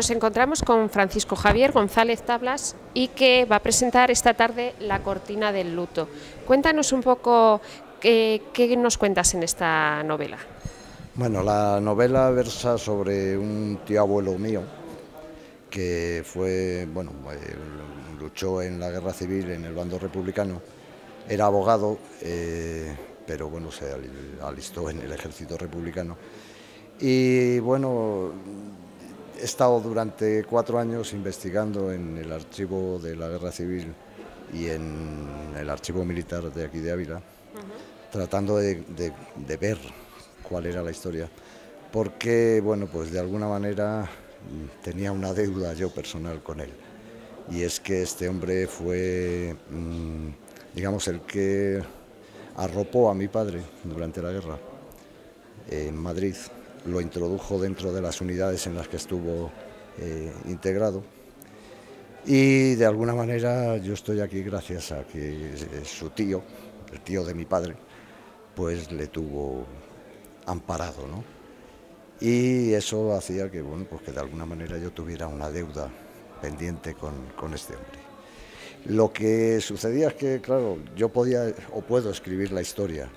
Nos encontramos con Francisco Javier González Tablas y que va a presentar esta tarde La cortina del luto. Cuéntanos un poco qué nos cuentas en esta novela. Bueno, la novela versa sobre un tío abuelo mío que fue, luchó en la guerra civil en el bando republicano, era abogado, pero bueno, se alistó en el ejército republicano. Y bueno, he estado durante 4 años investigando en el archivo de la guerra civil y en el archivo militar de aquí de Ávila, tratando de ver cuál era la historia, porque bueno, pues de alguna manera tenía una deuda yo personal con él, y es que este hombre fue, digamos, el que arropó a mi padre durante la guerra en Madrid, lo introdujo dentro de las unidades en las que estuvo integrado, y de alguna manera yo estoy aquí gracias a que su tío, el tío de mi padre, pues le tuvo amparado, ¿no? Y eso hacía que, bueno, pues que de alguna manera yo tuviera una deuda pendiente con este hombre. Lo que sucedía es que, claro, yo podía o puedo escribir la historia,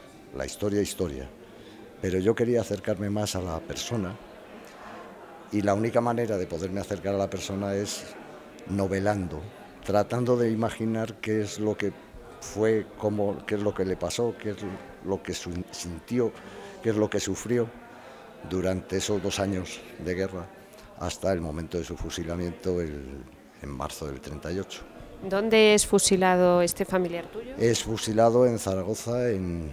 pero yo quería acercarme más a la persona, y la única manera de poderme acercar a la persona es novelando, tratando de imaginar qué es lo que fue, qué es lo que le pasó, qué es lo que sintió, qué es lo que sufrió durante esos 2 años de guerra hasta el momento de su fusilamiento en marzo del 38. ¿Dónde es fusilado este familiar tuyo? Es fusilado en Zaragoza, en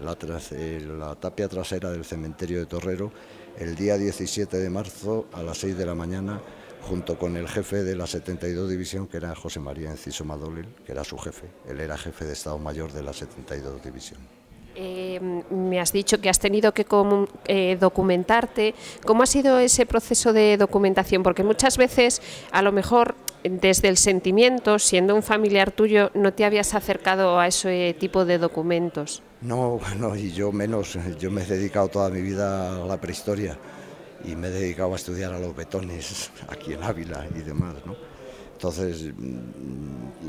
la tapia trasera del cementerio de Torrero, el día 17 de marzo a las 6 de la mañana, junto con el jefe de la 72 División, que era José María Enciso Madolil, que era su jefe. Él era jefe de Estado Mayor de la 72 División. Me has dicho que has tenido que documentarte. ¿Cómo ha sido ese proceso de documentación? Porque muchas veces, a lo mejor, desde el sentimiento, siendo un familiar tuyo, no te habías acercado a ese tipo de documentos. No, bueno, y yo menos. Yo me he dedicado toda mi vida a la prehistoria y me he dedicado a estudiar a los betones aquí en Ávila y demás, ¿no? Entonces,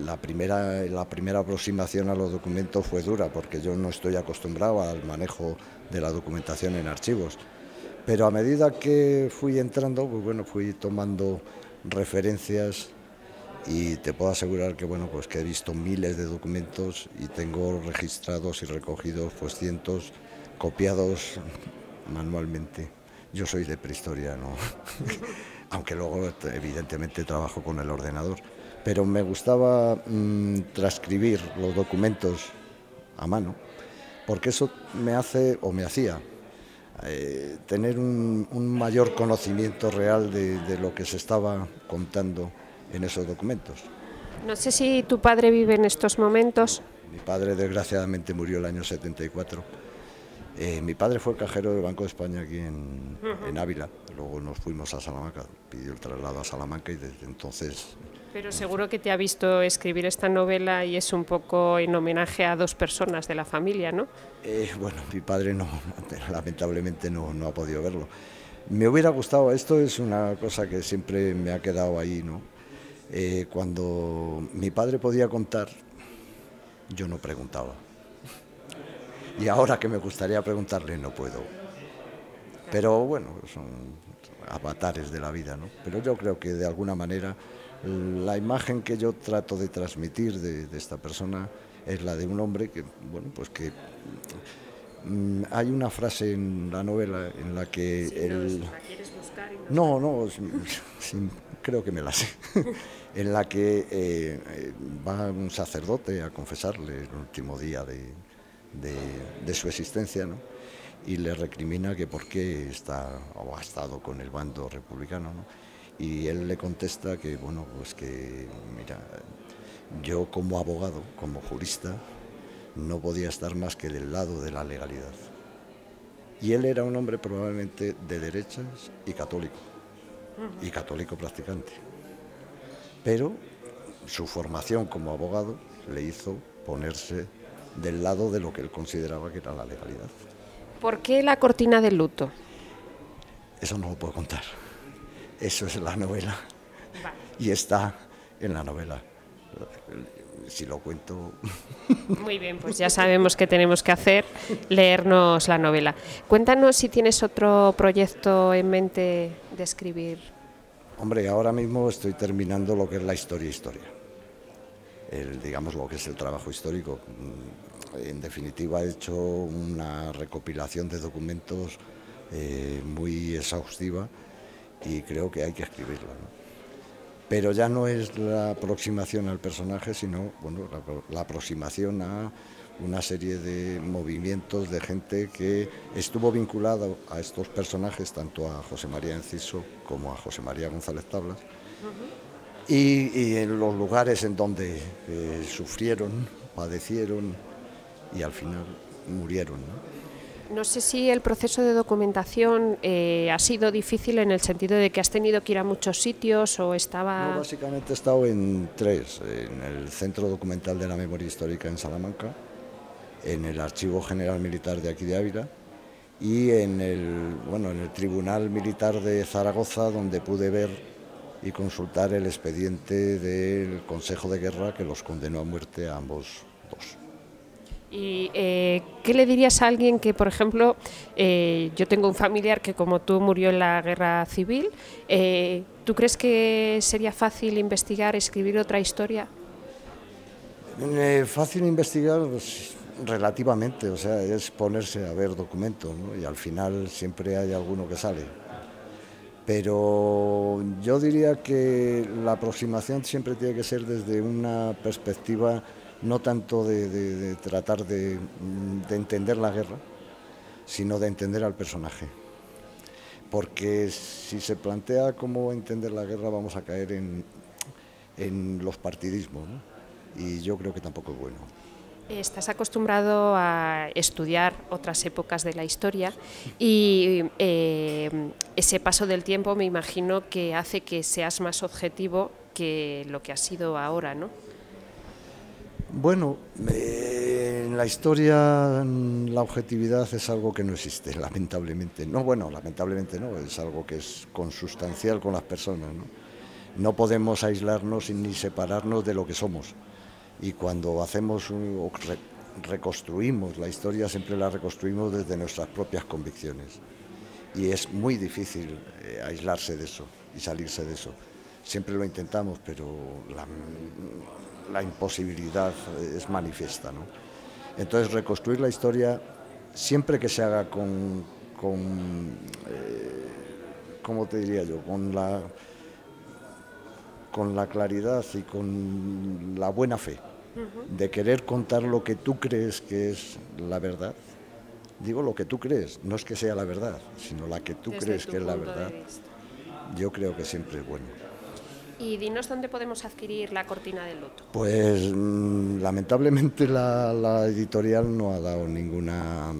la primera aproximación a los documentos fue dura, porque yo no estoy acostumbrado al manejo de la documentación en archivos. Pero a medida que fui entrando, pues bueno, fui tomando referencias, y te puedo asegurar que, bueno, pues que he visto miles de documentos y tengo registrados y recogidos pues cientos, copiados manualmente. Yo soy de prehistoria, ¿no? Aunque luego evidentemente trabajo con el ordenador, pero me gustaba transcribir los documentos a mano, porque eso me hacía tener un mayor conocimiento real de lo que se estaba contando en esos documentos. No sé si tu padre vive en estos momentos. Mi padre desgraciadamente murió el año 74. Mi padre fue cajero del Banco de España aquí en Ávila. Luego nos fuimos a Salamanca, pidió el traslado a Salamanca y desde entonces... Pero seguro que te ha visto escribir esta novela y es un poco en homenaje a 2 personas de la familia, ¿no? Bueno, mi padre no, lamentablemente no ha podido verlo. Me hubiera gustado, esto es una cosa que siempre me ha quedado ahí, ¿no? Cuando mi padre podía contar, yo no preguntaba. Y ahora que me gustaría preguntarle, no puedo. Pero bueno, son avatares de la vida, ¿no? Pero yo creo que de alguna manera la imagen que yo trato de transmitir de esta persona es la de un hombre que, bueno, pues que... hay una frase en la novela en la que ¿La quieres buscar? No, creo que me la sé. En la que va un sacerdote a confesarle el último día de su existencia, ¿no? Y le recrimina que por qué está o ha estado con el bando republicano, ¿no? Y él le contesta que, bueno, pues que, mira, yo como abogado, como jurista, no podía estar más que del lado de la legalidad. Y él era un hombre probablemente de derechas y católico practicante. Pero su formación como abogado le hizo ponerse del lado de lo que él consideraba que era la legalidad. ¿Por qué La cortina del luto? Eso no lo puedo contar. Eso es la novela. Vale. Y está en la novela. Si lo cuento... Muy bien, pues ya sabemos qué tenemos que hacer, leernos la novela. Cuéntanos si tienes otro proyecto en mente de escribir. Hombre, ahora mismo estoy terminando lo que es la historia, digamos lo que es el trabajo histórico. En definitiva, he hecho una recopilación de documentos muy exhaustiva y creo que hay que escribirla, ¿no? Pero ya no es la aproximación al personaje, sino bueno, la aproximación a una serie de movimientos de gente que estuvo vinculada a estos personajes, tanto a José María Enciso como a José María González Tablas, y en los lugares en donde sufrieron, padecieron y al final murieron, ¿no? No sé si el proceso de documentación ha sido difícil en el sentido de que has tenido que ir a muchos sitios o estaba... No, básicamente he estado en tres: en el Centro Documental de la Memoria Histórica en Salamanca, en el Archivo General Militar de aquí de Ávila y en el Tribunal Militar de Zaragoza, donde pude ver y consultar el expediente del Consejo de Guerra que los condenó a muerte a ambos dos. ¿Y qué le dirías a alguien que, por ejemplo, yo tengo un familiar que como tú murió en la guerra civil, ¿tú crees que sería fácil investigar, escribir otra historia? Fácil investigar, pues, relativamente, o sea, es ponerse a ver documentos, ¿no? Y al final siempre hay alguno que sale. Pero yo diría que la aproximación siempre tiene que ser desde una perspectiva no tanto de tratar de entender la guerra, sino de entender al personaje. Porque si se plantea cómo entender la guerra, vamos a caer en los partidismos, ¿no? Y yo creo que tampoco es bueno. Estás acostumbrado a estudiar otras épocas de la historia y ese paso del tiempo me imagino que hace que seas más objetivo que lo que has sido ahora, ¿no? Bueno, en la historia la objetividad es algo que no existe, lamentablemente. No, bueno, lamentablemente no, es algo que es consustancial con las personas, ¿no? No podemos aislarnos ni separarnos de lo que somos. Y cuando hacemos o reconstruimos la historia, siempre la reconstruimos desde nuestras propias convicciones. Y es muy difícil aislarse de eso y salirse de eso. Siempre lo intentamos, pero la imposibilidad es manifiesta, ¿no? Entonces, reconstruir la historia, siempre que se haga ¿cómo te diría yo?, con la claridad y con la buena fe de querer contar lo que tú crees que es la verdad. Digo lo que tú crees, no es que sea la verdad, sino la que tú crees que es la verdad. Yo creo que siempre es bueno. Y dinos dónde podemos adquirir La cortina del luto. Pues lamentablemente la editorial no ha dado ninguna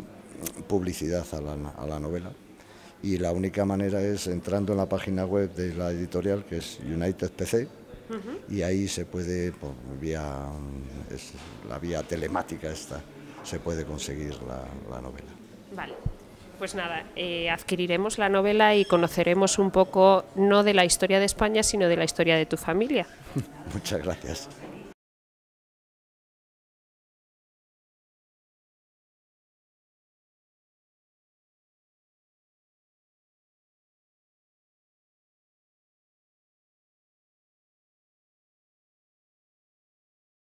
publicidad a la novela. Y la única manera es entrando en la página web de la editorial, que es United PC, y ahí se puede, por la vía telemática esta, se puede conseguir la novela. Vale, pues nada, adquiriremos la novela y conoceremos un poco, no de la historia de España, sino de la historia de tu familia. Muchas gracias.